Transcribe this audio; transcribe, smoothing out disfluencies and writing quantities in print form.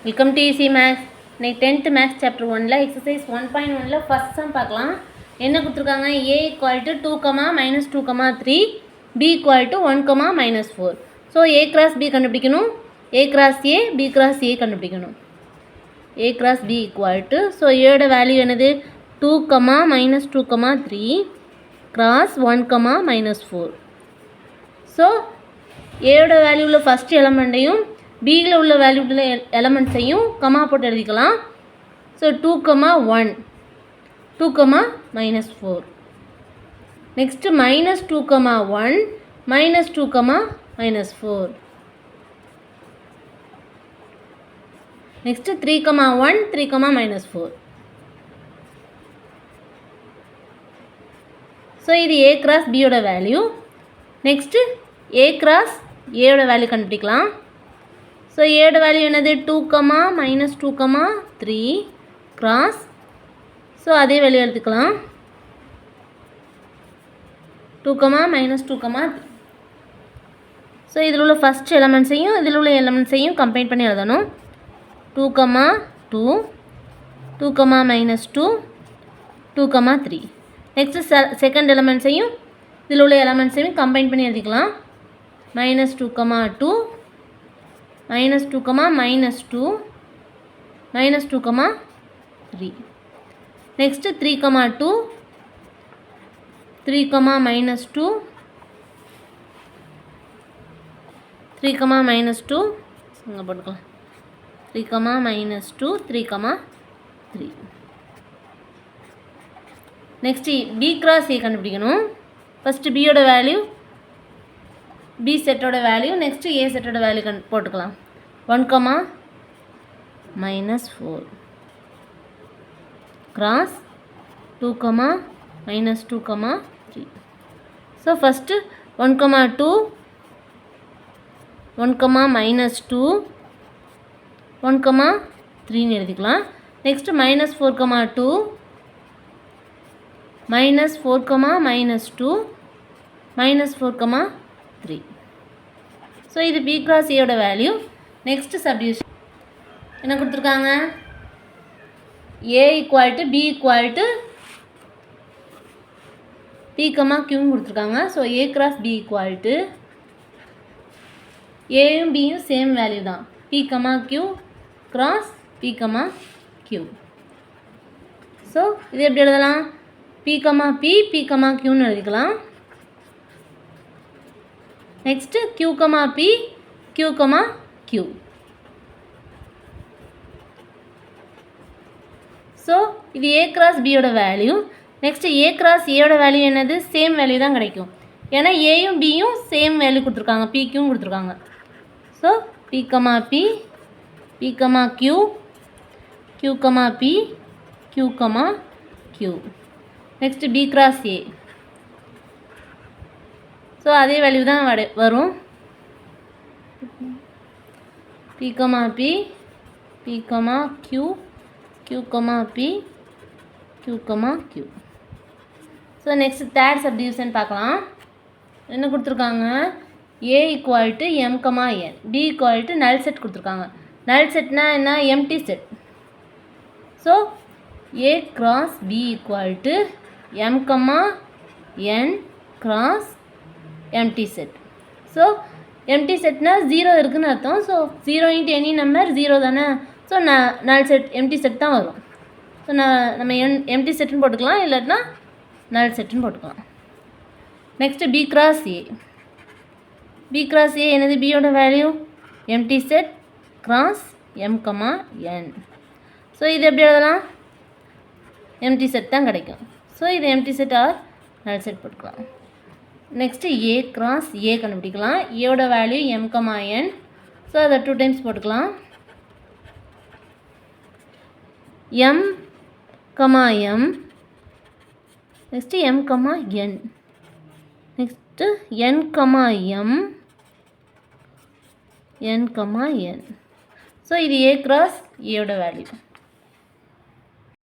Welcome to easy maths. இன்னைக்கு 10th maths chapter 1ல் exercise 1.1ல் ஃபஸ்ட் சம் பார்க்கலாம். என்ன கொடுத்துருக்காங்க? a = 2, -2, 3, b = 1, -4. So a cross b கண்டுபிடிக்கணும், a cross a, b cross a கண்டுபிடிக்கணும். a cross b = ஸோ ஏட வேல்யூ என்னது? 2, -2, 3 cross 1, -4. ஸோ ஏட வேல்யூவில் ஃபஸ்ட் எலமெண்ட்டையும் பியில் உள்ள வேல்யூ எலமெண்ட்ஸையும் கமா போட்டு எழுதிக்கலாம். ஸோ 2, 1, 2, -4. நெக்ஸ்ட்டு -2, 1, -2, -4. நெக்ஸ்ட்டு 3, 1, 3, -4. ஸோ இது a cross b யோட value. Next a cross a யோட வேல்யூ கண்டுபிடிக்கலாம். ஸோ ஏட வேல்யூ என்னது? 2, -2, 3 cross. ஸோ அதே வேல்யூ எடுத்துக்கலாம். 2, -2, 3. ஸோ இதில் உள்ள ஃபஸ்ட் எலமெண்ட்ஸையும் இதில் உள்ள எலமெண்ட்ஸையும் கம்பைன் பண்ணி எழுதணும். 2, 2, 2, -2, 2, 3. நெக்ஸ்ட்டு செகண்ட் எலமெண்ட்ஸையும் இதில் உள்ள எலமெண்ட்ஸையும் கம்பைன் பண்ணி எழுதிக்கலாம். -2, 2, -2, -2, -2, 3. நெக்ஸ்ட்டு 3, 2, 3, -2, 3, -2 இங்கே போட்டுக்கலாம். 3, -2, 3, 3. நெக்ஸ்ட்டு b cross a கண்டுபிடிக்கணும். ஃபஸ்ட்டு பியோட வேல்யூ, b செட்டோட வேல்யூ, நெக்ஸ்ட்டு a செட்டோட வேல்யூ போட்டுக்கலாம். 1, -4 cross 2, -2, 3. ஸோ ஃபஸ்ட்டு 1, 2, 1, -2, 1, 3ன்னு எழுதிக்கலாம். நெக்ஸ்ட்டு -4, 2, -4, -2, -4, 3. ஸோ இது b cross a யோட வேல்யூ. நெக்ஸ்ட்டு சப்டிவிஷன் என்ன கொடுத்துருக்காங்க? a = b = p, qன்னு கொடுத்துருக்காங்க. ஸோ a cross b = aயும் bயும் சேம் வேல்யூ தான். p, q cross p, q. So இது எப்படி எழுதலாம்? p, p, qன்னு எழுதிக்கலாம். Next q, p, q, q. So இது a cross b யோட value. Next a cross a யோட வேல்யூ என்னது? சேம் வேல்யூ தான் கிடைக்கும். ஏன்னா ஏயும் பியும் சேம் வேல்யூ கொடுத்துருக்காங்க, p, qன்னு கொடுத்துருக்காங்க. So p, p, p, q, q, p, q, q. Next b cross a. So அதே வேல்யூ தான் வரும். p, p, p, q, q, p, q, q. So next third subdivision பார்க்கலாம். என்ன கொடுத்துருக்காங்க? a = m, n, b = நல் set கொடுத்துருக்காங்க. Null செட்னா என்ன? Empty set. So a cross b = m, n cross empty set. So empty செட்னா 0 இருக்குதுன்னு அர்த்தம். ஸோ 0 × எனி நம்பர் 0 தானே. ஸோ நல் செட் எம்டி செட் தான் வரும். ஸோ நம்ம எம்டி செட்டுன்னு போட்டுக்கலாம், இல்லாட்டினா நல் செட்டுன்னு போட்டுக்கலாம். Next b cross a. b cross a என்னது? b யோட value empty set cross m, n. So இது எப்படி எழுதலாம்? எம்டி செட் தான் கிடைக்கும். ஸோ இது empty set or null set போட்டுக்கலாம். நெக்ஸ்ட்டு a cross a கண்டுபிடிக்கலாம். ஏயோட வேல்யூ m, n. ஸோ அதை 2 டைம்ஸ் போட்டுக்கலாம். m, m. Next m, n. Next n, m, n, n. So இது a cross a யோட வேல்யூ.